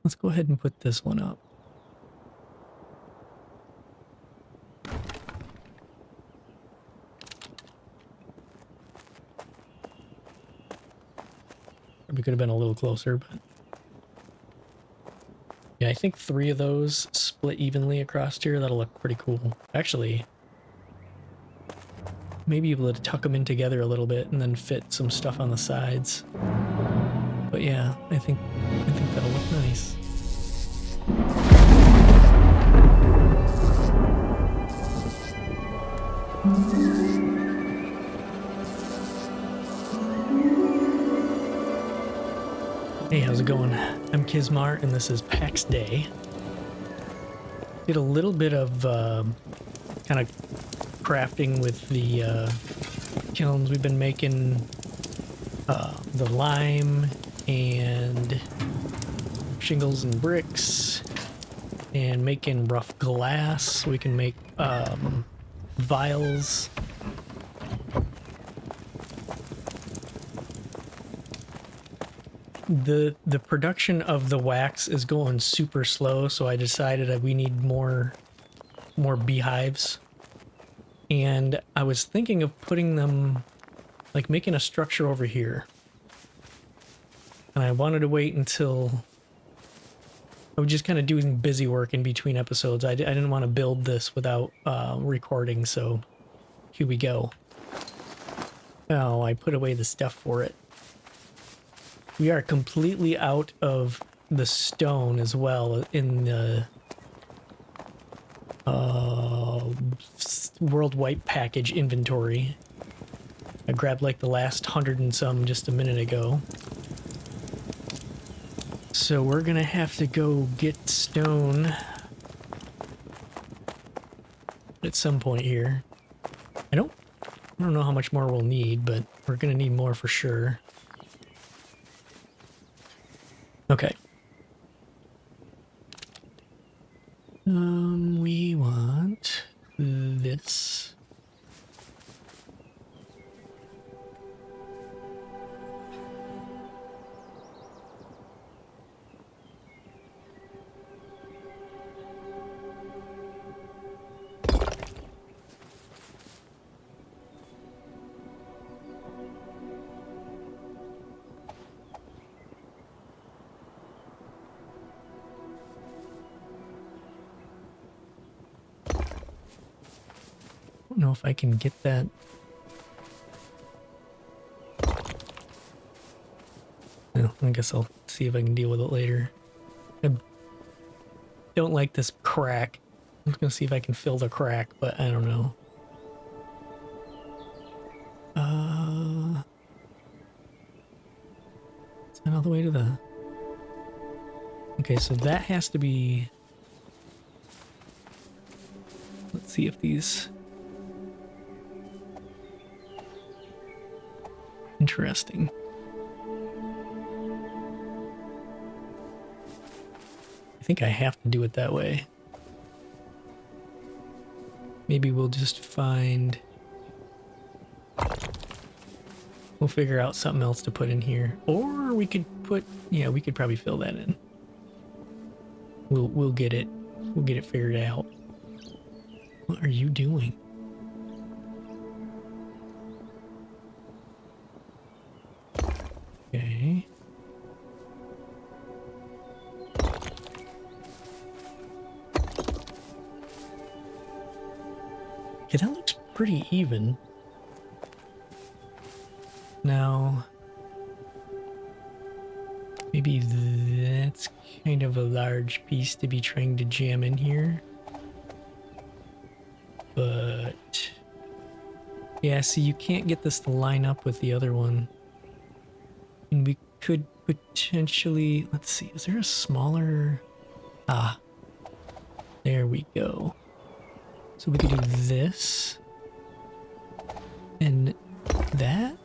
Let's go ahead and put this one up. Probably could have been a little closer, but yeah, I think 3 of those split evenly across here. That'll look pretty cool. Actually, maybe able to tuck them in together a little bit and then fit some stuff on the sides. But yeah, I think that'll look nice. Hey, how's it going? I'm Kismar, and this is Pax Day. Did a little bit of kind of crafting with the kilns. We've been making the lime and shingles and bricks, and making rough glass so we can make vials. The production of the wax is going super slow, so I decided that we need more beehives. And I was thinking of putting them, like making a structure over here. And I wanted to wait until I was just kind of doing busy work in between episodes. I didn't want to build this without recording, so here we go. Oh, I put away the stuff for it. We are completely out of the stone as well in the World Wipe package inventory. I grabbed like the last 100 and some just a minute ago. So we're gonna have to go get stone at some point here. I don't know how much more we'll need, but we're gonna need more for sure. Okay. We want this. I don't know if I can get that. No, I guess I'll see if I can deal with it later. I don't like this crack. I'm just gonna see if I can fill the crack, but I don't know. Is that all the way to the... Okay, so that has to be... Let's see if these... Interesting. I think I have to do it that way. Maybe we'll just find... We'll figure out something else to put in here. Or we could put... Yeah, we could probably fill that in. We'll get it. We'll get it figured out. What are you doing? Okay. Yeah, that looks pretty even. Now, maybe that's kind of a large piece to be trying to jam in here. But, yeah, see, you can't get this to line up with the other one. And we could potentially, let's see, is there a smaller... Ah, there we go. So we could do this. And that?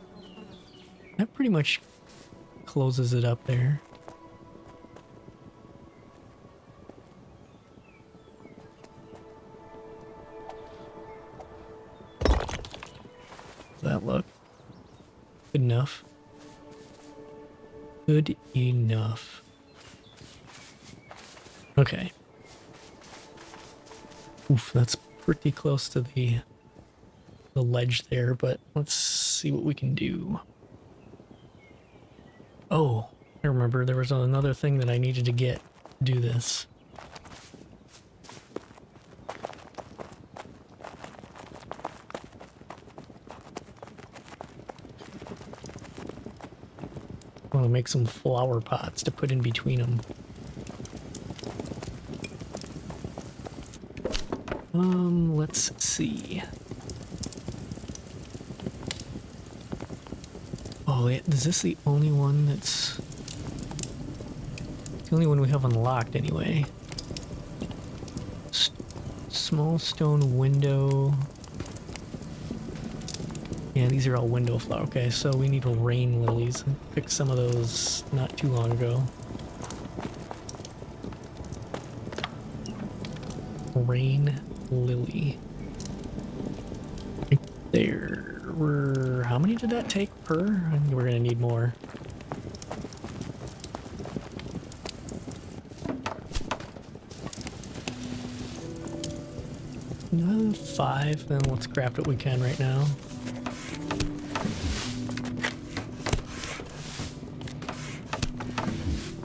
That pretty much closes it up there. Does that look good enough? Good enough. Okay. Oof, that's pretty close to the ledge there, but let's see what we can do. Oh, I remember there was another thing that I needed to get to do this. I want to make some flower pots to put in between them. Let's see. Oh, is this the only one that's... the only one we have unlocked anyway. Small stone window. Yeah, these are all window flower. Okay, so we need rain lilies. Picked some of those not too long ago. Rain lily. Right there. How many did that take per? I think we're gonna need more. Five, then let's craft what we can right now.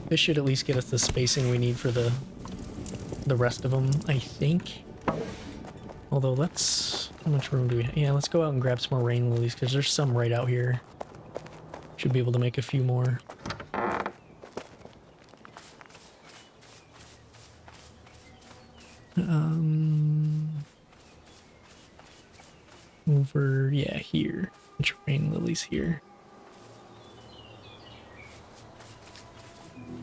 This should at least get us the spacing we need for the rest of them, I think. Although let's... how much room do we have? Yeah, let's go out and grab some more rain lilies, because there's some right out here. Should be able to make a few more. Over, yeah, here. Which rain lilies here?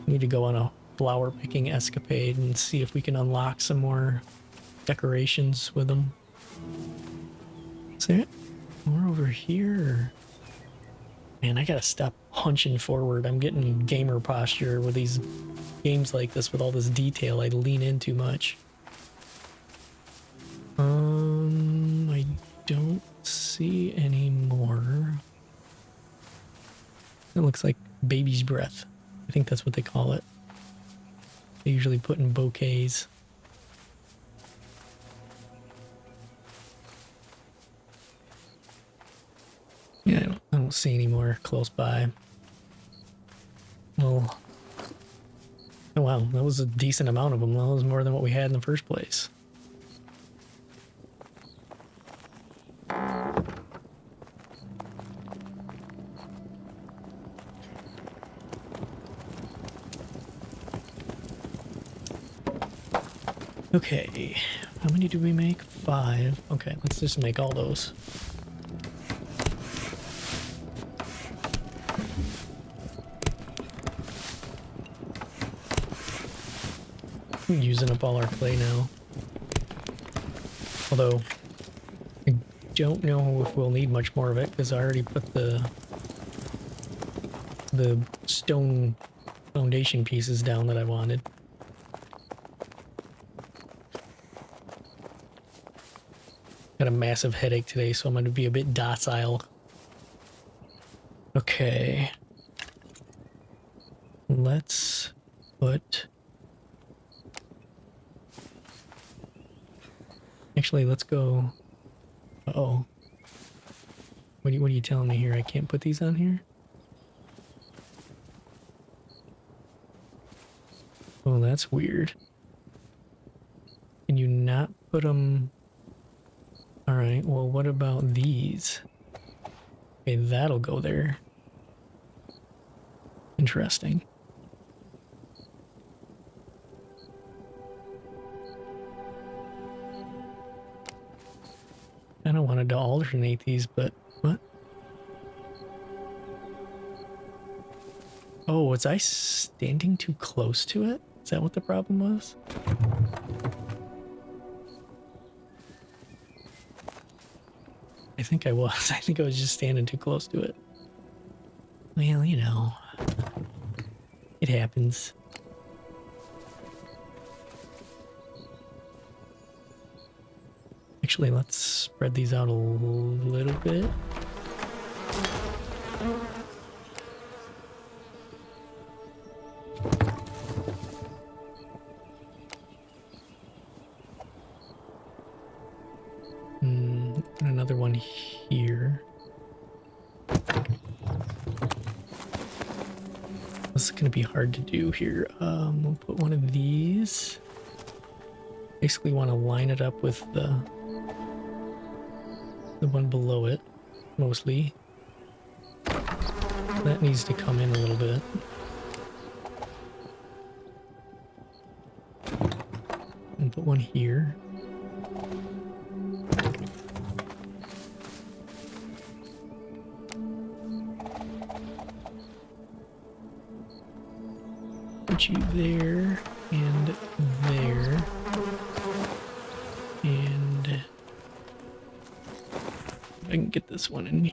Need to go on a flower picking escapade and see if we can unlock some more decorations with them. Is there more over here? Man, I gotta stop hunching forward. I'm getting gamer posture with these games like this with all this detail. I lean in too much. I don't see any more. It looks like baby's breath. I think that's what they call it. They usually put in bouquets. Yeah, I don't see any more close by. Well, oh wow, that was a decent amount of them. That was more than what we had in the first place. Okay, how many do we make? 5. Okay, let's just make all those. I'm using up all our clay now. Although, I don't know if we'll need much more of it, because I already put the stone foundation pieces down that I wanted. Got a massive headache today, so I'm going to be a bit docile. Okay. Let's put... actually, let's go... uh-oh. What are you telling me here? I can't put these on here? Oh, that's weird. Can you not put them... Alright, well, what about these? Okay, that'll go there. Interesting. I don't wanted to alternate these, but what? Oh, was I standing too close to it? Is that what the problem was? I think I was. I think I was just standing too close to it. Well, you know, it happens. Actually, let's spread these out a little bit. is going to be hard to do here. We'll put one of these. Basically want to line it up with the one below it, mostly. That needs to come in a little bit. And put one here. Put you there and there. And I can get this one in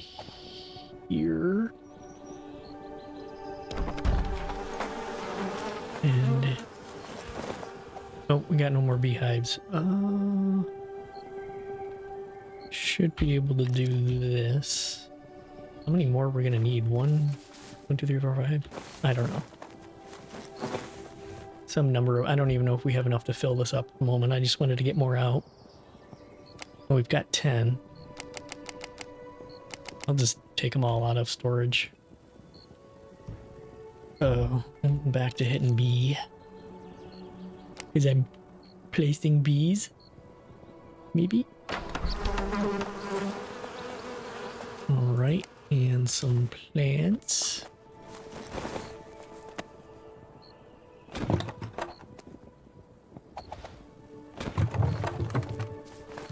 here. And oh, we got no more beehives. Should be able to do this. How many more we're gonna need? 1, 2, 3, 4, 5. I don't know. Some number of, I don't even know if we have enough to fill this up at the moment. I just wanted to get more out. Oh, we've got 10. I'll just take them all out of storage. Oh, I'm back to hitting B. Because I'm placing bees. Maybe? Alright, and some plants.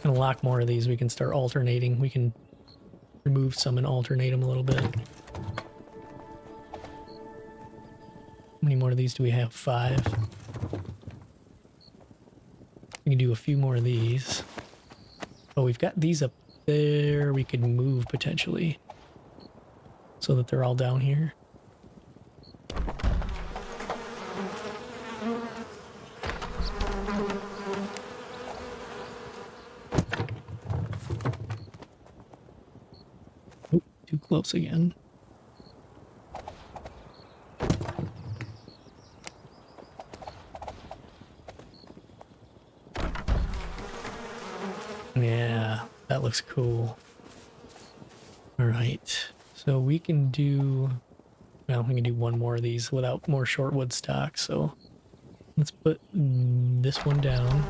And a lot more of these we can start alternating. We can remove some and alternate them a little bit. How many more of these do we have? 5. We can do a few more of these. Oh, we've got these up there we could move potentially so that they're all down here. Oh, too close again. Yeah, that looks cool. All right, so we can do, well, we can do one more of these without more shortwood stock. So let's put this one down.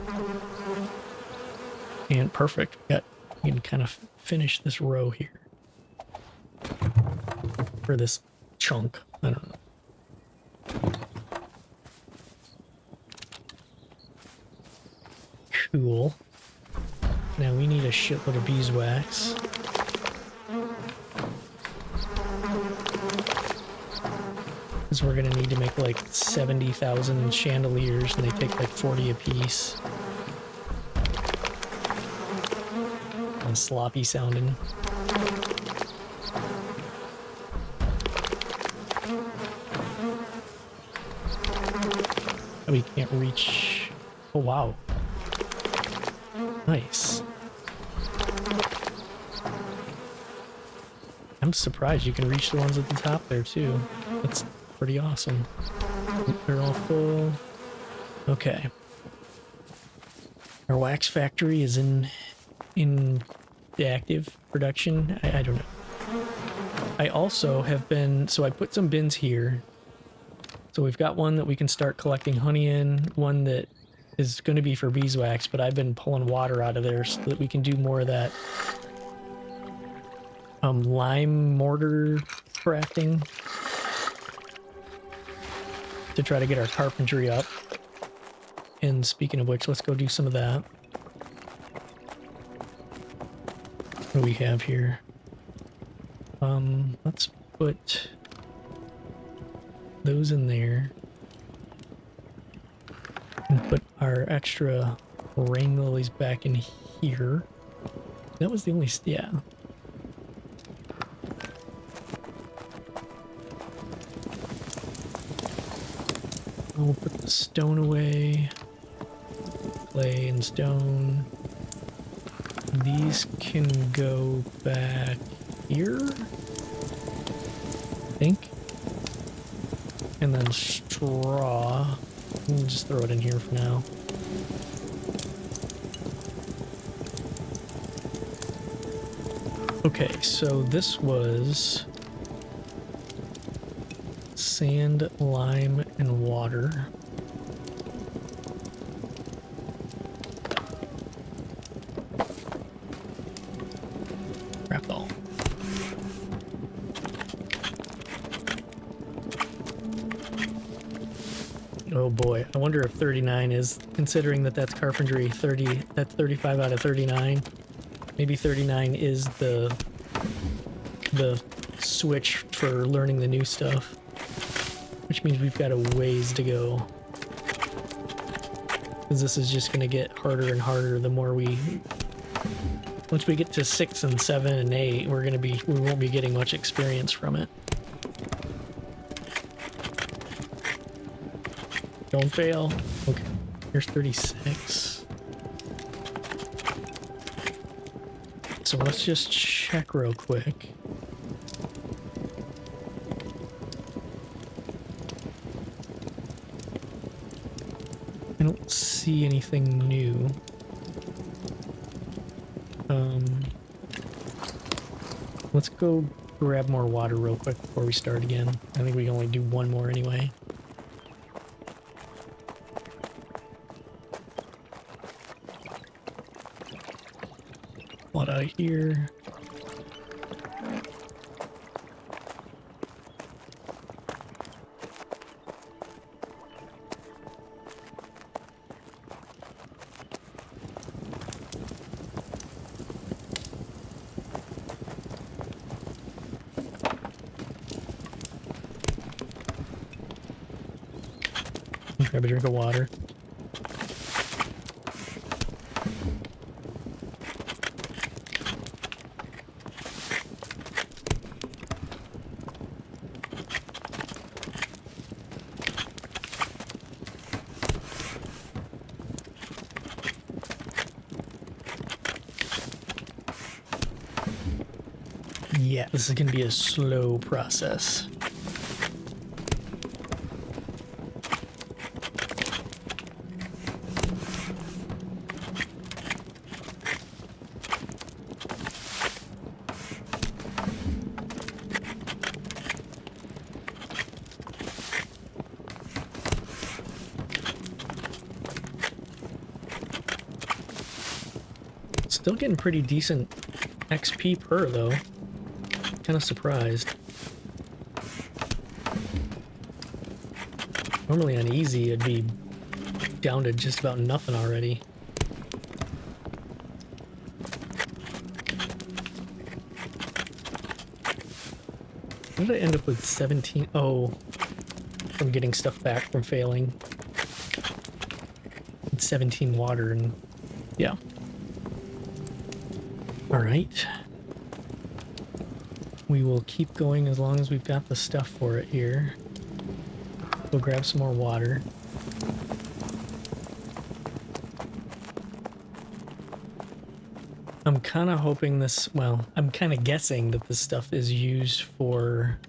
And perfect. We can kind of finish this row here. Or this chunk. I don't know. Cool. Now we need a shitload of beeswax. Because we're gonna need to make like 70,000 chandeliers, and they take like 40 a piece. And sloppy sounding. Oh, we can't reach. Oh wow. Nice. I'm surprised you can reach the ones at the top there too. That's pretty awesome. They're all full. Okay. Our wax factory is in active production. I don't know. I also have been, so I put some bins here. So we've got one that we can start collecting honey in, one that is going to be for beeswax, but I've been pulling water out of there so that we can do more of that lime mortar crafting to try to get our carpentry up. And speaking of which, let's go do some of that. What do we have here? Let's put those in there. And put our extra rain lilies back in here. That was the only, yeah. I'll put the stone away. Clay and stone. These can go back here, I think. And then straw. We'll just throw it in here for now. Okay, so this was Sand, lime, and water. Craft all. Oh boy, I wonder if 39 is, considering that that's carpentry, 30, that's 35 out of 39. Maybe 39 is the switch for learning the new stuff. Which means we've got a ways to go. Because this is just going to get harder and harder the more we... Once we get to 6 and 7 and 8, we won't be getting much experience from it. Don't fail. Okay, here's 36. So let's just check real quick. I don't see anything new. Let's go grab more water real quick before we start again. I think we can only do one more anyway. Blood out of here. Grab a drink of water. Yeah, this is going to be a slow process. Still getting pretty decent XP per, though. Kind of surprised. Normally on easy, it'd be down to just about nothing already. How did I end up with 17? Oh, from getting stuff back from failing. It's 17 water and yeah. All right. We will keep going as long as we've got the stuff for it here. We'll grab some more water. I'm kind of hoping this, well, I'm kind of guessing that this stuff is used for,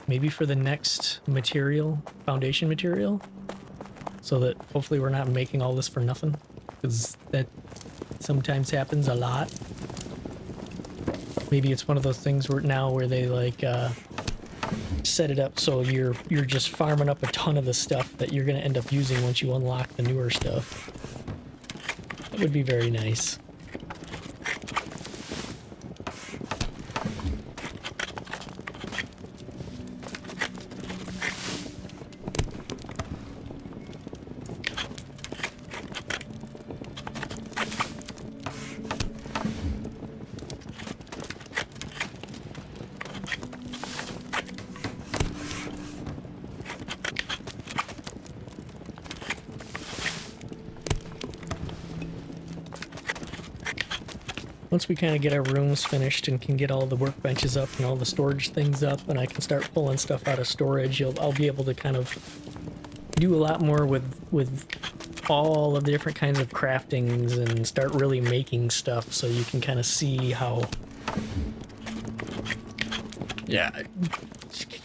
maybe for the next material, foundation material, so that hopefully we're not making all this for nothing, because that sometimes happens a lot. Maybe it's one of those things where they like set it up so you're just farming up a ton of the stuff that you're going to end up using once you unlock the newer stuff. That would be very nice. Once we kind of get our rooms finished and can get all the workbenches up and all the storage things up, and I can start pulling stuff out of storage, I'll be able to kind of do a lot more with all of the different kinds of craftings and start really making stuff, so you can kind of see how, yeah,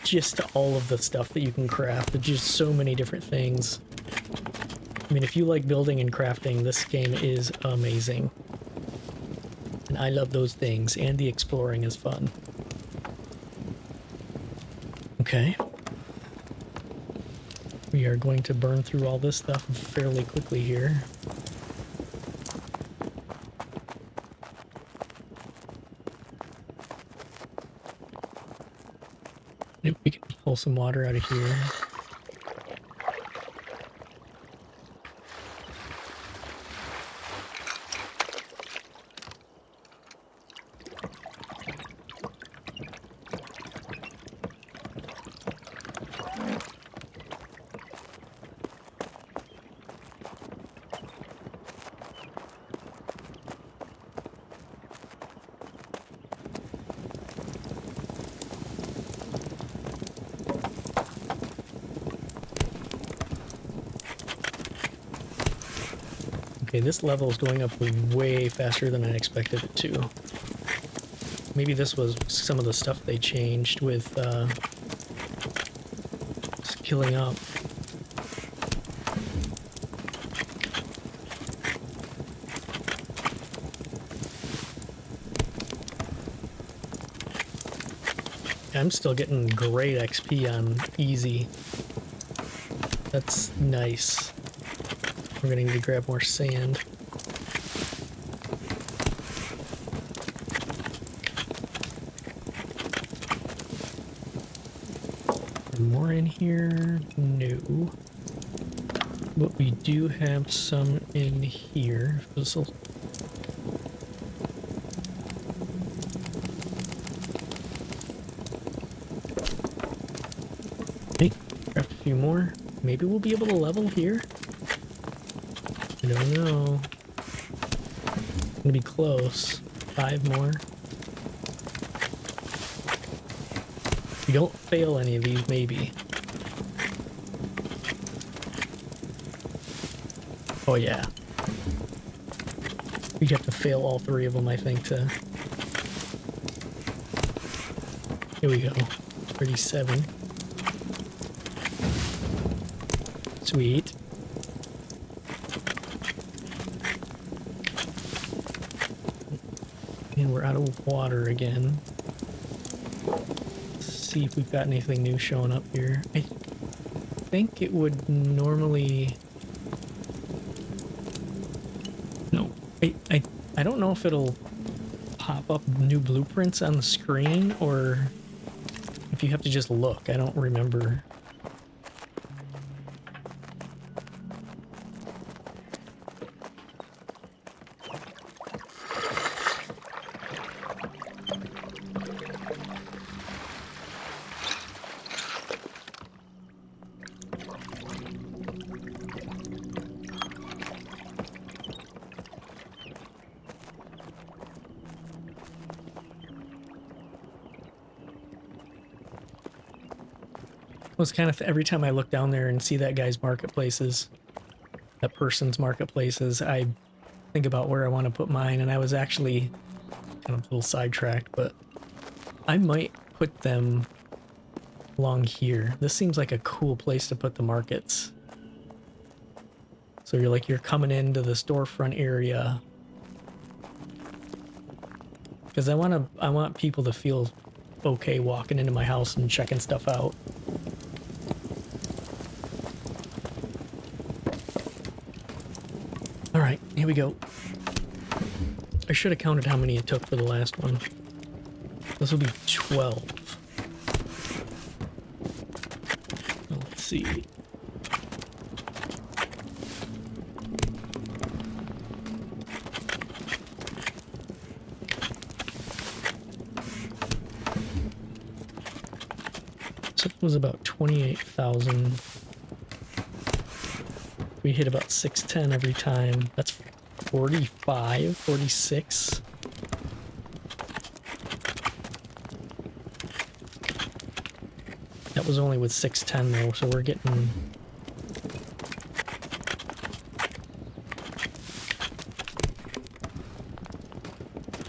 just all of the stuff that you can craft. There's just so many different things. I mean, if you like building and crafting, this game is amazing. And I love those things, and the exploring is fun. Okay. We are going to burn through all this stuff fairly quickly here. Maybe we can pull some water out of here. Okay, this level is going up way faster than I expected it to. Maybe this was some of the stuff they changed with skilling up. I'm still getting great XP on easy. That's nice. We're gonna need to grab more sand. More in here? No. But we do have some in here. This'll... Hey, grab a few more. Maybe we'll be able to level here? I don't know. Gonna be close. 5 more. If we don't fail any of these, maybe. Oh yeah. We have to fail all 3 of them, I think, to... Here we go. 37. Sweet. And we're out of water again. Let's see if we've got anything new showing up here. I think it would normally... No. I don't know if it'll pop up new blueprints on the screen or if you have to just look. I don't remember. Was kind of every time I look down there and see that guy's marketplaces, that person's marketplaces, I think about where I want to put mine, and I was actually kind of a little sidetracked, but I might put them along here. This seems like a cool place to put the markets. So you're coming into the storefront area, because I want people to feel okay walking into my house and checking stuff out. Alright, here we go. I should have counted how many it took for the last one. This will be 12. Let's see. So it was about 28,000. We hit about 610 every time. That's 45, 46. That was only with 610 though, so we're getting...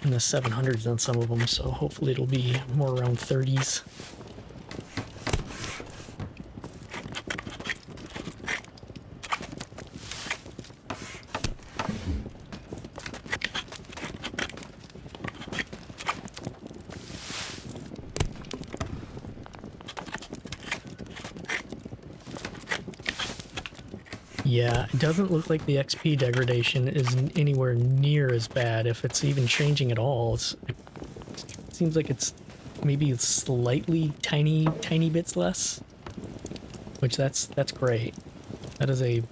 in the 700s on some of them, so hopefully it'll be more around 30s. Yeah, it doesn't look like the XP degradation is anywhere near as bad, if it's even changing at all. It seems like it's maybe slightly tiny bits less, which that's great. That is a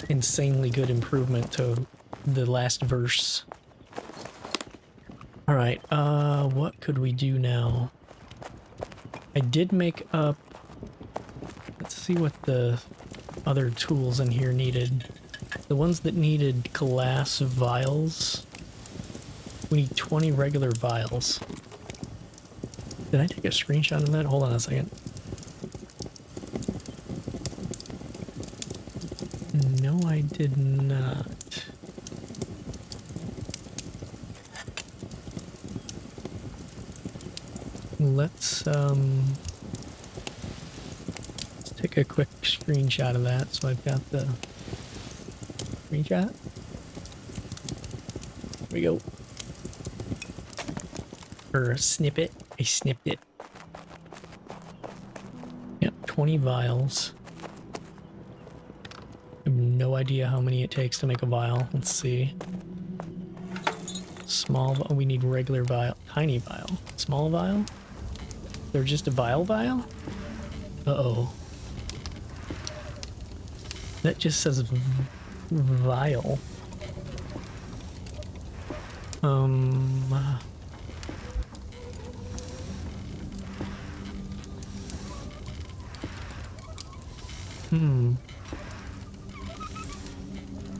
insanely good improvement to the last verse. All right, what could we do now? I did make up, let's see what the other tools in here needed. The ones that needed glass vials. We need 20 regular vials. Did I take a screenshot of that? Hold on a second. No, I did not. Let's take a quick screenshot of that. So I've got the screenshot. Here we go. Or a snippet. I snipped it. Yep, 20 vials. I have no idea how many it takes to make a vial. Let's see. Small, we need regular vial. Tiny vial. Small vial? They're just a vial? Uh-oh. That just says vial.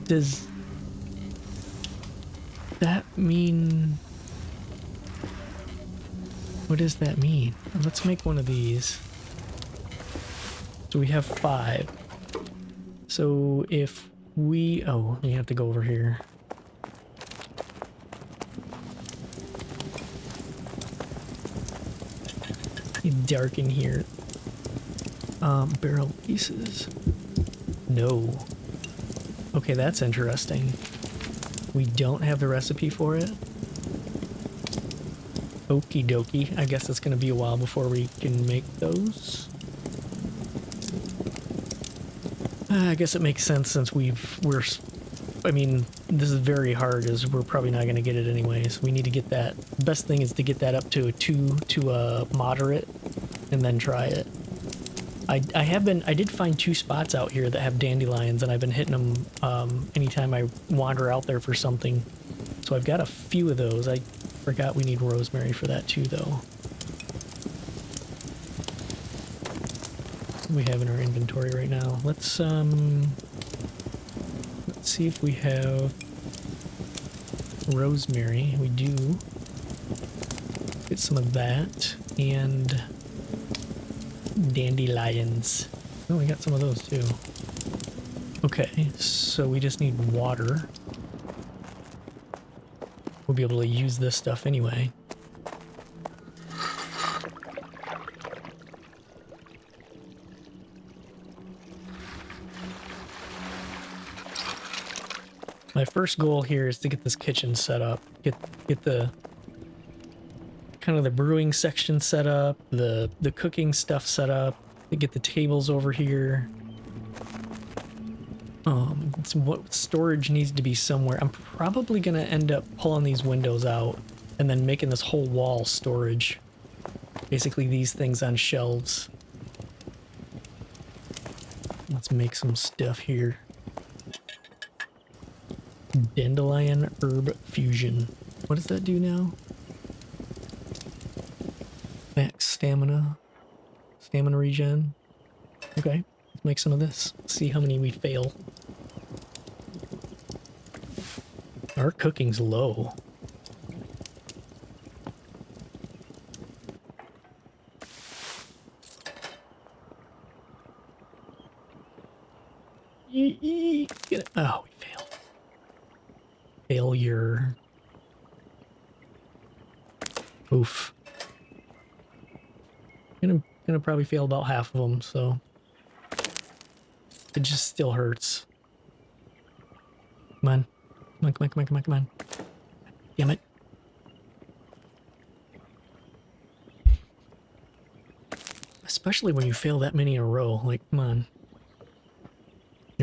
Does that mean... What does that mean? Let's make one of these. So we have 5. So if we... Oh, we have to go over here. It's dark in here. Barrel pieces. No. Okay, that's interesting. We don't have the recipe for it. Okie dokie. I guess it's going to be a while before we can make those. I guess it makes sense since I mean, this is very hard, as we're probably not going to get it anyways. We need to get that. The best thing is to get that up to a 2 to a moderate and then try it. I did find 2 spots out here that have dandelions, and I've been hitting them anytime I wander out there for something. So I've got a few of those. I forgot we need rosemary for that too, though. We have in our inventory right now. Let's see if we have rosemary. We do. Get some of that and dandelions. Oh, we got some of those too. Okay, so we just need water. We'll be able to use this stuff anyway. My first goal here is to get this kitchen set up. Get the kind of the brewing section set up, the cooking stuff set up, to get the tables over here. What storage needs to be somewhere. I'm probably gonna end up pulling these windows out and then making this whole wall storage. Basically these things on shelves. Let's make some stuff here. Dandelion herb fusion. What does that do now? Max stamina. Stamina regen. Okay, let's make some of this. See how many we fail. Our cooking's low. Get it. Oh, we failed. Failure. Oof. Gonna probably fail about half of them, so it just still hurts. Come on. Come on. Damn it. Especially when you fail that many in a row. Like, come on.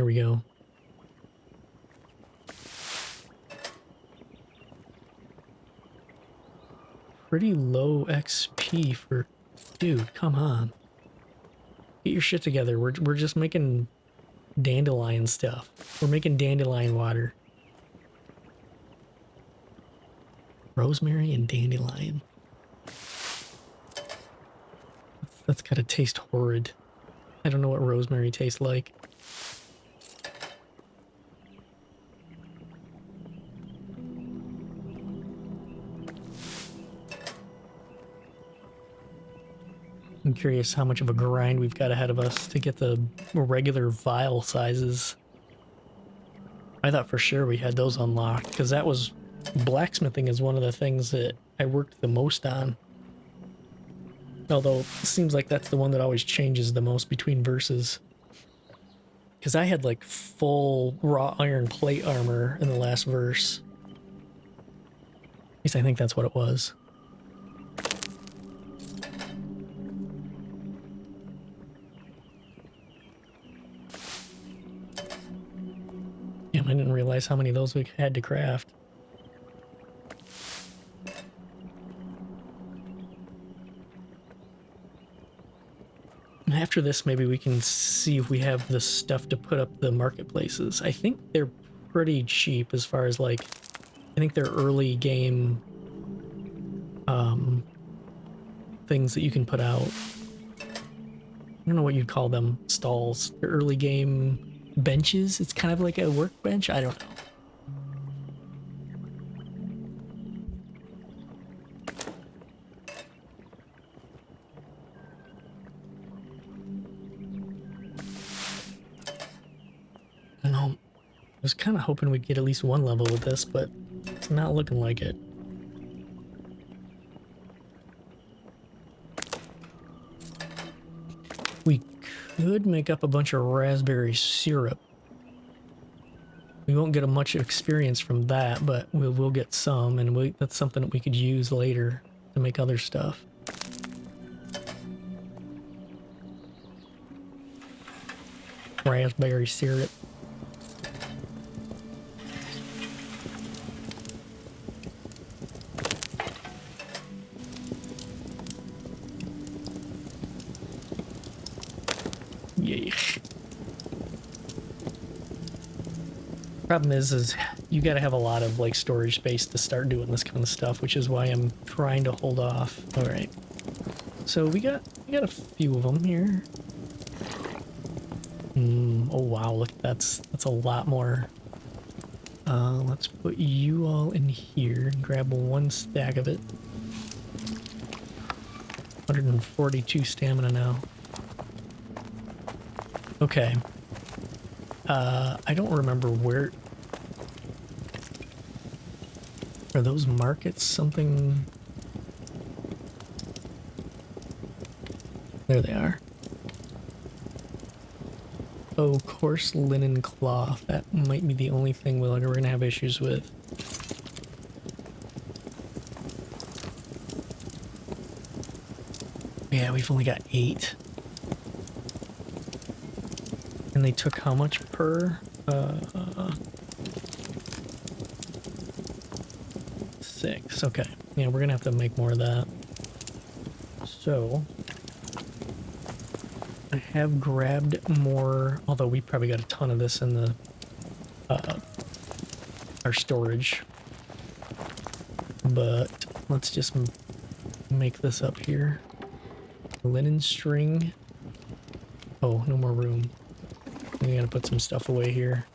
we go. Pretty low XP for... Dude, come on. Get your shit together. We're just making dandelion stuff. We're making dandelion water. Rosemary and dandelion. That's gotta taste horrid. I don't know what rosemary tastes like. I'm curious how much of a grind we've got ahead of us to get the regular vial sizes. I thought for sure we had those unlocked, because that was... Blacksmithing is one of the things that I worked the most on. Although, it seems like that's the one that always changes the most between verses. Because I had, like, full raw iron plate armor in the last verse. At least I think that's what it was. Damn, I didn't realize how many of those we had to craft. After this, maybe we can see if we have the stuff to put up the marketplaces. I think they're pretty cheap as far as, like, I think they're early game things that you can put out. I don't know what you'd call them, stalls. They're early game benches. It's kind of like a workbench. I don't know. I don't know. I was kind of hoping we'd get at least one level with this, but it's not looking like it. We could make up a bunch of raspberry syrup. We won't get much experience from that, but we'll get some, and that's something that we could use later to make other stuff. Raspberry syrup. Yeah. Problem is you gotta have a lot of, like, storage space to start doing this kind of stuff, which is why I'm trying to hold off. All right. So we got a few of them here. Oh wow, look, that's a lot more. Let's put you all in here and grab one stack of it. 142 stamina now. Okay. I don't remember where... Are those markets something... There they are. Oh, coarse linen cloth. That might be the only thing we're gonna have issues with. Yeah, we've only got 8. And they took how much per? 6. Okay. Yeah, we're gonna have to make more of that. So... I have grabbed more, although we probably got a ton of this in the our storage. But let's just make this up here. Linen string. Oh, no more room. We gotta put some stuff away here.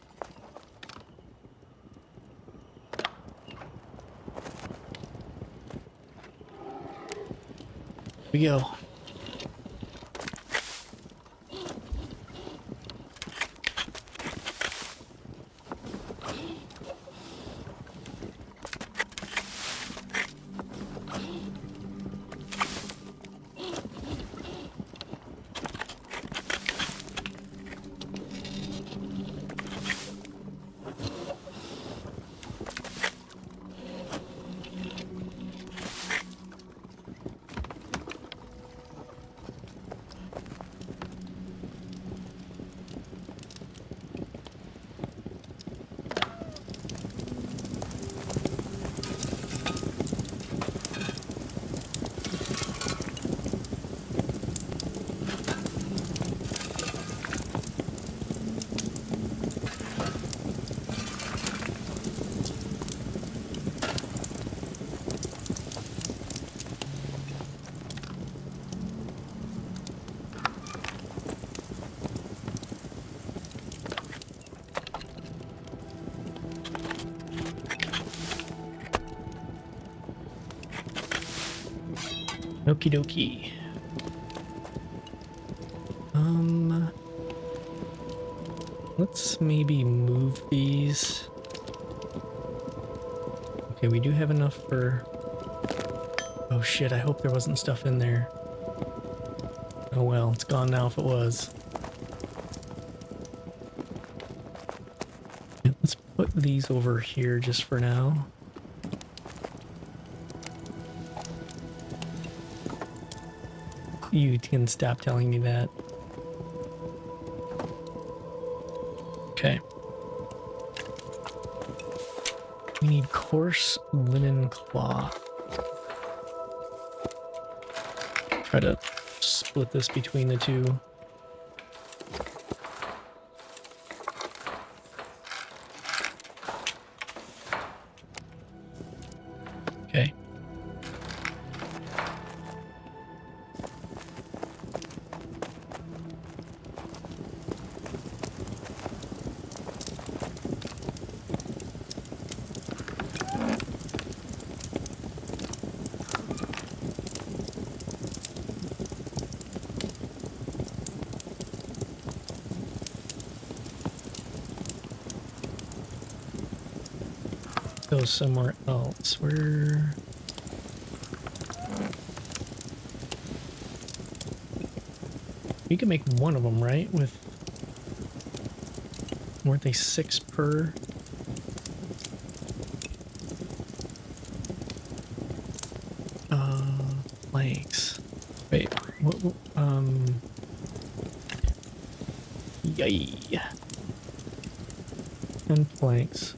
Here we go. Okie dokie. Let's maybe move these. Okay, we do have enough for... Oh shit, I hope there wasn't stuff in there. Oh well, it's gone now if it was. Yeah, let's put these over here just for now. You can stop telling me that. Okay. We need coarse linen cloth. Try to split this between the two. Okay. Go somewhere else. Where... You can make one of them, right? With... Weren't they 6 per? Planks. Wait, what, yay. 10 planks.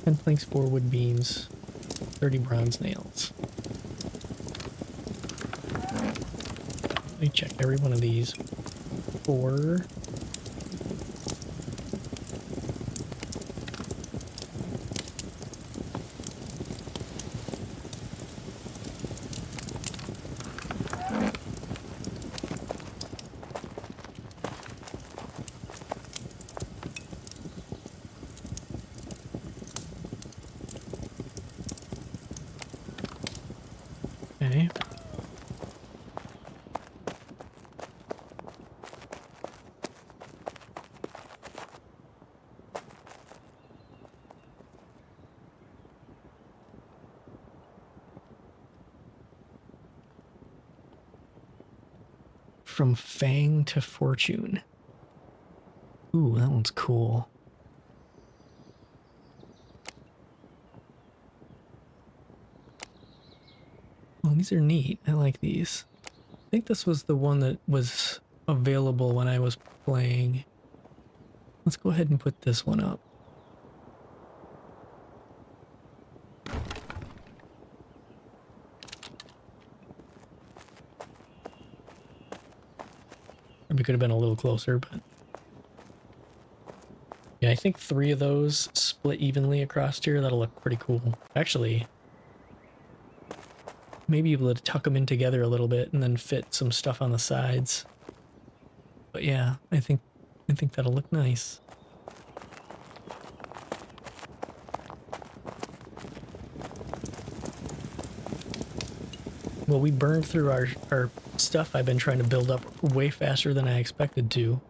10 planks, 4 wood beams, 30 bronze nails. Let me check every one of these. 4. Okay. From Fang to Fortune. Ooh, that one's cool. Well, these are neat. I like these. I think this was the one that was available when I was playing. Let's go ahead and put this one up. Probably could have been a little closer, but... Yeah, I think 3 of those split evenly across here. That'll look pretty cool. Actually, maybe able to tuck them in together a little bit and then fit some stuff on the sides. But yeah, I think that'll look nice. Well, we burned through our stuff I've been trying to build up way faster than I expected to.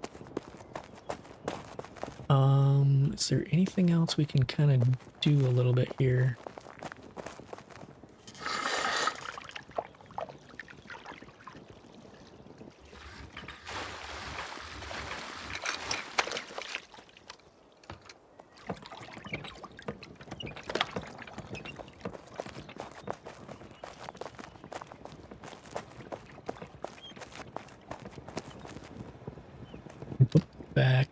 Is there anything else we can kind of do a little bit here? Put back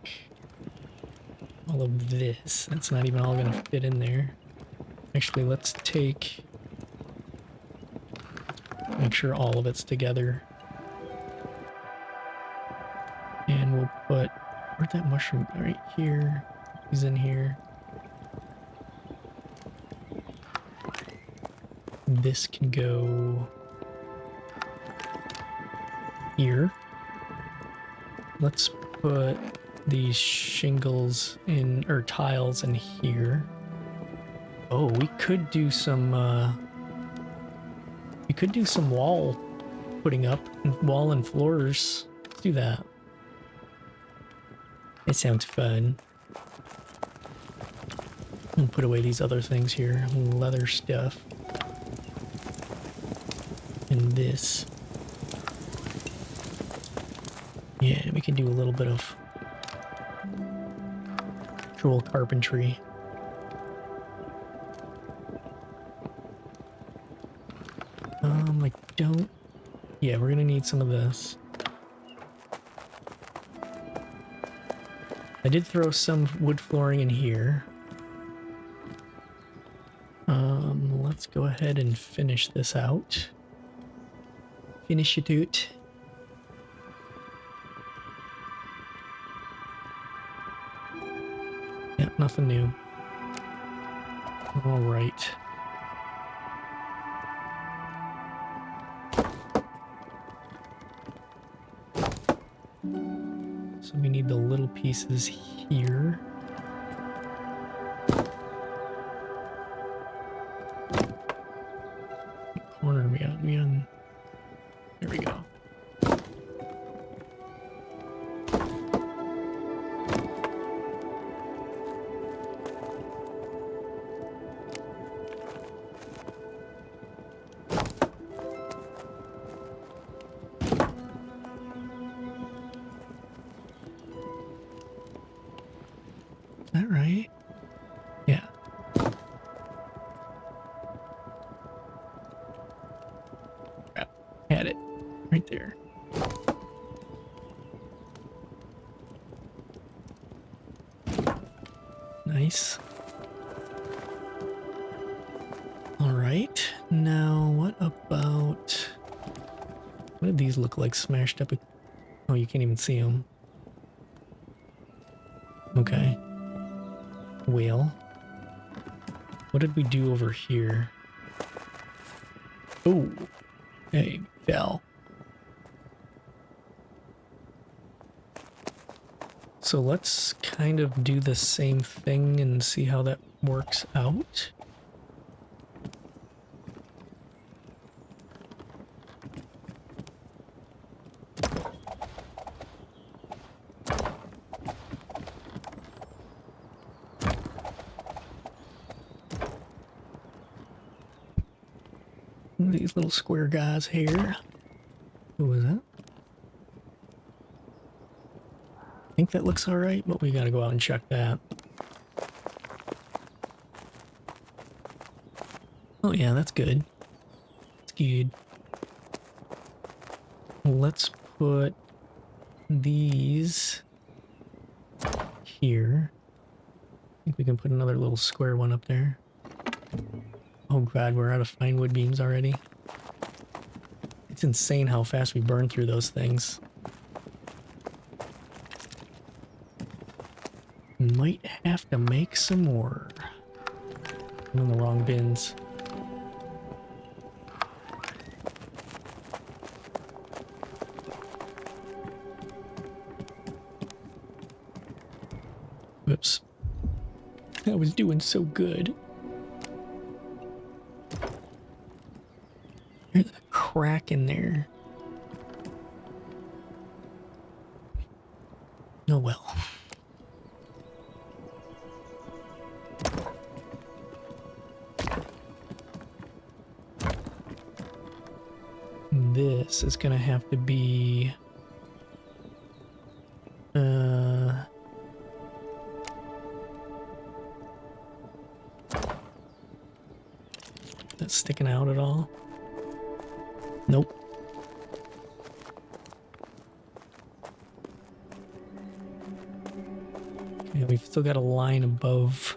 all of this. That's not even all gonna fit in there. Actually, let's make sure all of it's together. And we'll put, where'd that mushroom, right here. He's in here. This can go here. Let's put these shingles in, or tiles in here. Oh, we could do some wall putting up, wall and floors. Let's do that. It sounds fun. I'll put away these other things here. Leather stuff. And this. Yeah, we can do a little bit of troll carpentry. I don't... Yeah, we're gonna need some of this. I did throw some wood flooring in here. Let's go ahead and finish this out. Finish it out. Yeah, nothing new. All right. So we need the little pieces here. What corner are we on? We on? There we go. Is that right? Yeah. Crap. Had it. Right there. Nice. Alright. Now, what about... What do these look like smashed up? Oh, you can't even see them. Okay. Whale. What did we do over here? Oh, hey, fell. So let's kind of do the same thing and see how that works out. These little square guys here. Who was that? I think that looks all right, but we gotta go out and check that. Oh yeah, that's good. That's good. Let's put these here. I think we can put another little square one up there. Oh god, we're out of fine wood beams already. It's insane how fast we burn through those things. Might have to make some more. I'm in the wrong bins. Whoops. I was doing so good. There's a crack in there. Oh well. This is gonna have to be... That's sticking out at all? Nope. Okay, we've still got a line above.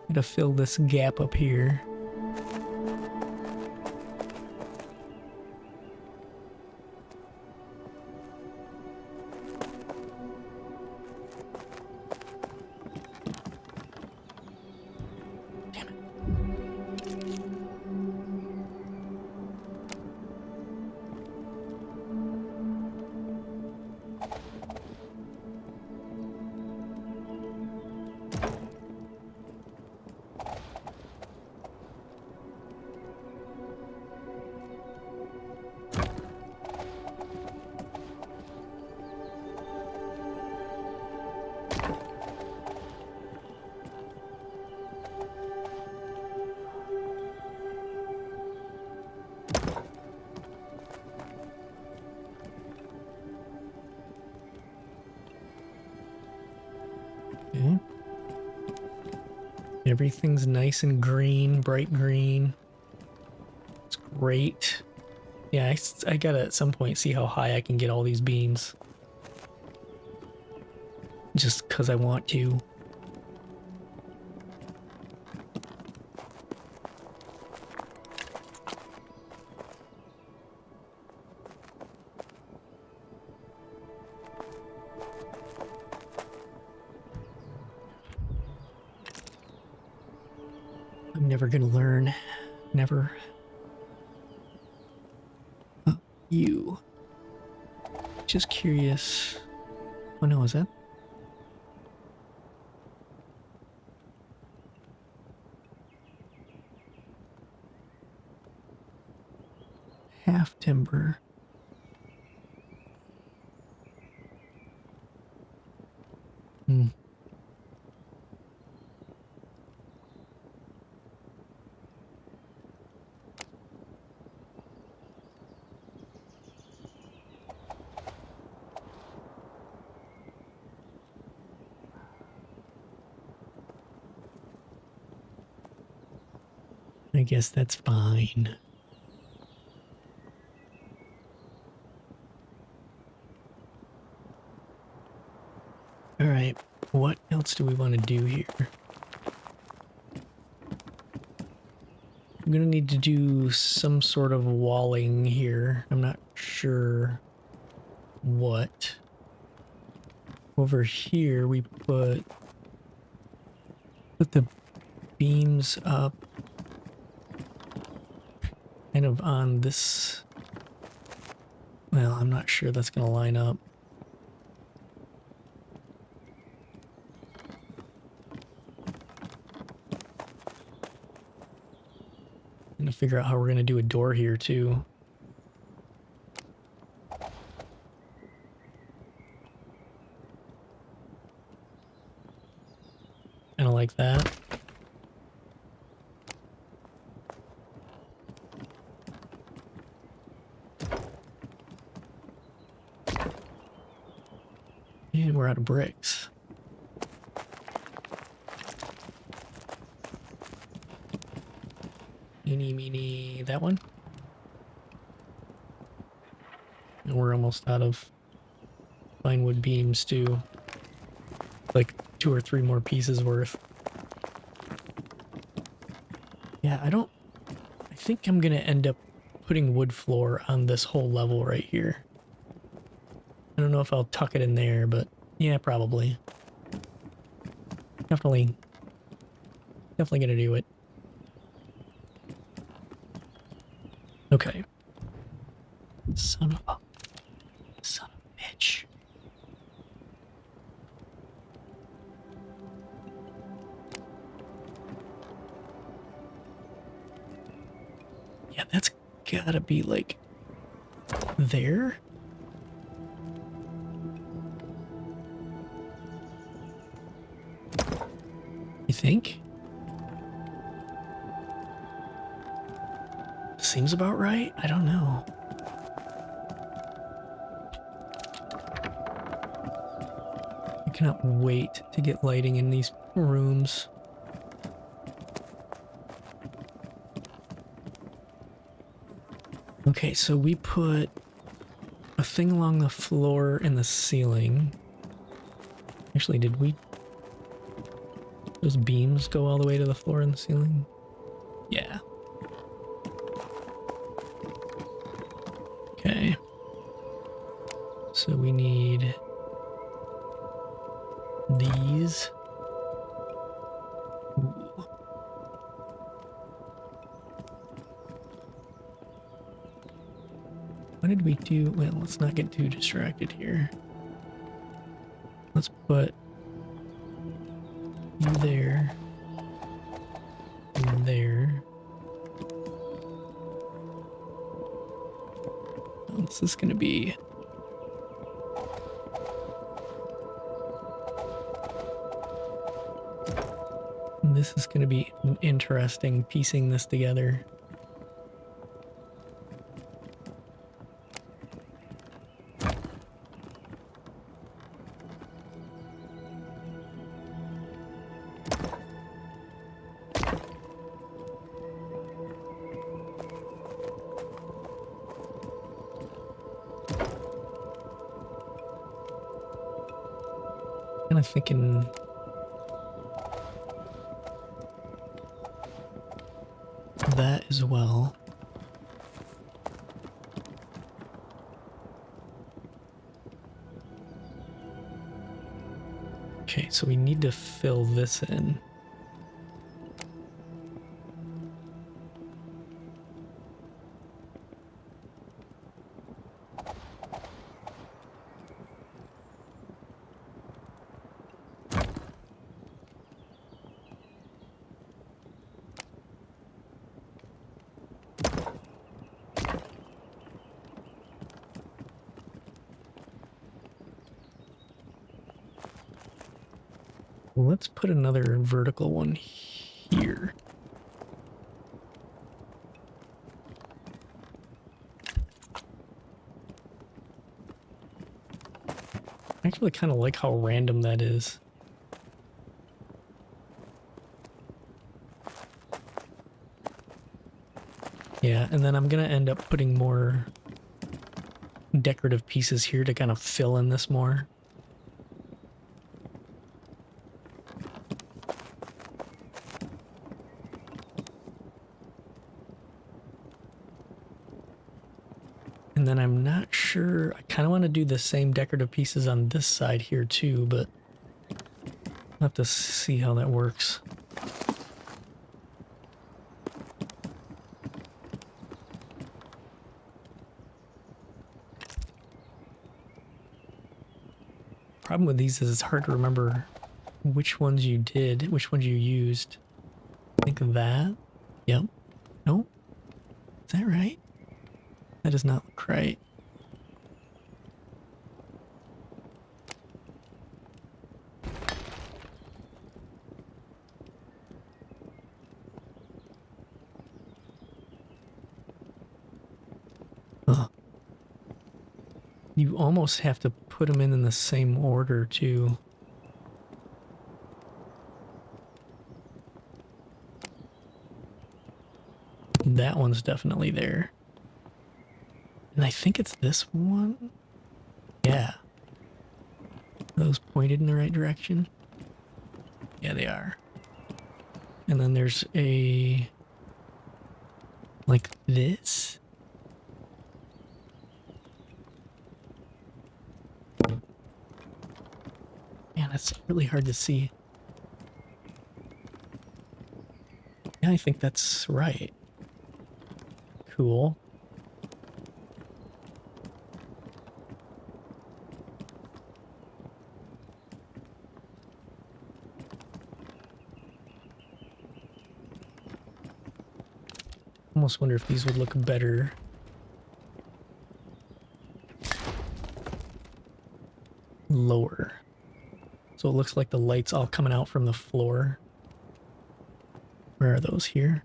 Gotta fill this gap up here. Everything's nice and green, bright green. It's great. Yeah, I gotta at some point see how high I can get all these beams. Just because I want to. I'm never gonna learn. Never. You. Just curious. Oh no, is that? Half timber. Hmm. I guess that's fine. All right, what else do we want to do here? I'm gonna need to do some sort of walling here. I'm not sure what. Over here we put the beams up kind of on this. Well, I'm not sure that's gonna line up. I'm gonna figure out how we're gonna do a door here too. Kind of like that. And we're out of bricks. Eeny, meeny, that one. And we're almost out of pine wood beams too. Like 2 or 3 more pieces worth. Yeah, I think I'm gonna end up putting wood floor on this whole level right here. I don't know if I'll tuck it in there, but yeah, probably. Definitely gonna do it. Okay. Son of a bitch. Yeah, that's gotta be like there. You think? Seems about right. I don't know. I cannot wait to get lighting in these rooms. Okay, so we put a thing along the floor and the ceiling. Actually, did we... Those beams go all the way to the floor and the ceiling? Yeah. Okay. So we need these. Ooh. What did we do? Well, let's not get too distracted here. Let's put you there and there. Oh, this is going to be... This is going to be interesting, piecing this together. Kind of thinking that as well. Okay, so we need to fill this in. Let's put another vertical one here. I actually kind of like how random that is. Yeah, and then I'm gonna end up putting more decorative pieces here to kind of fill in this more. And then I'm not sure, I kind of want to do the same decorative pieces on this side here too, but I'll have to see how that works. Problem with these is it's hard to remember which ones you did, which ones you used. I think that. Yep. No? Is that right? That does not look right. Huh. You almost have to put them in the same order too. That one's definitely there. And I think it's this one. Yeah. Are those pointed in the right direction? Yeah, they are. And then there's a... like this. Man, that's really hard to see. Yeah, I think that's right. Cool. Almost wonder if these would look better lower. So it looks like the light's all coming out from the floor. Where are those here?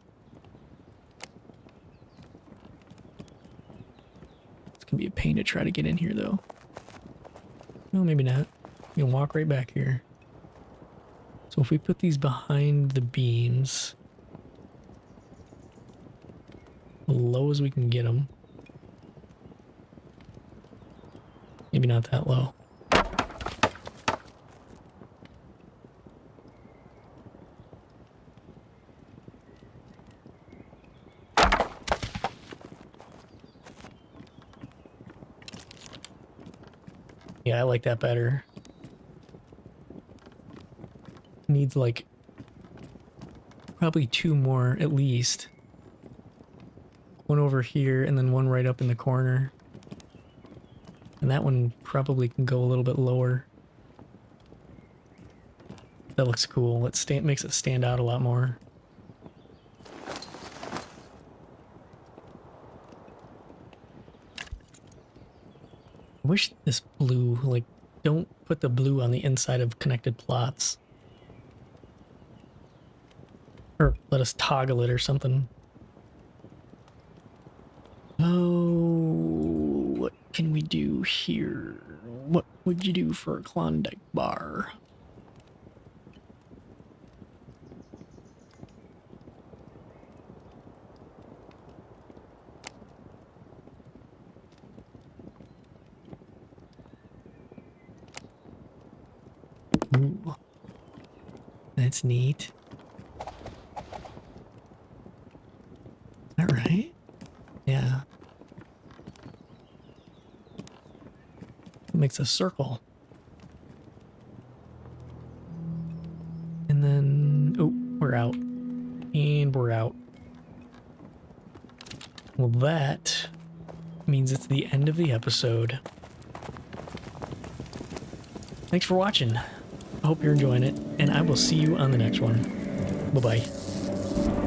It's gonna be a pain to try to get in here though. No, maybe not. You can walk right back here. So if we put these behind the beams, as low as we can get them. Maybe not that low. Yeah, I like that better. Needs like probably two more at least. One over here and then one right up in the corner. And that one probably can go a little bit lower. That looks cool. It makes it stand out a lot more. I wish this blue, like, don't put the blue on the inside of connected plots. Or let us toggle it or something. Oh, what can we do here? What would you do for a Klondike bar? Ooh, that's neat. Is that right? Yeah. It makes a circle. And then, oh, we're out. And we're out. Well, that means it's the end of the episode. Thanks for watching. I hope you're enjoying it, and I will see you on the next one. Bye-bye.